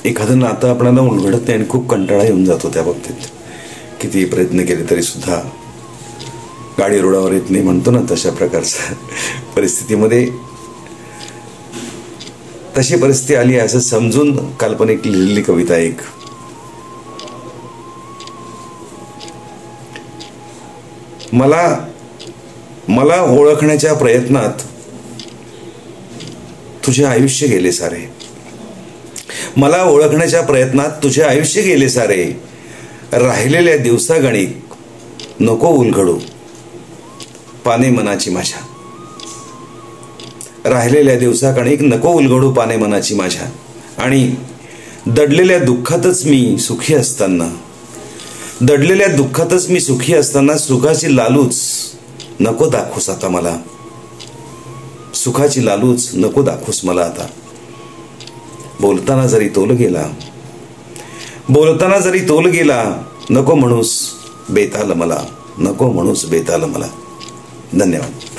एखादं नातं आपल्याला उलगडत नाही आणि खूप कंटाळा येऊन जातो त्या बाबतीत. किती प्रयत्न केले तरी सुद्धा गाडी रोडावर येत नाही म्हणतो ना, तशा प्रकारच्या परिस्थितीमध्ये तशी परिस्थिती आली असं समजून काल्पनिक लिहिलेली कविता एक. मला ओळखण्याच्या प्रयत्नात तुझे आयुष्य गेले सारे. मला ओळखण्याच्या प्रयत्नात तुझे आयुष्य गेले सारे. राहिलेल्या दिवसागणिक नको उलगडू पाने मनाची माझ्या. राहिलेल्या दिवसागणिक नको उलगडू पाने मनाची माझ्या. आणि दडलेल्या दुःखातच मी सुखी असताना, दडलेल्या दुःखातच मी सुखी असताना सुखाची लालूच नको दाखवूस आता मला. सुखाची लालूच नको दाखवूस मला आता. बोलताना जरी तोल गेला, बोलताना जरी तोल गेला, नको म्हणूस बेताल मला, नको म्हणूस बेताल मला. धन्यवाद.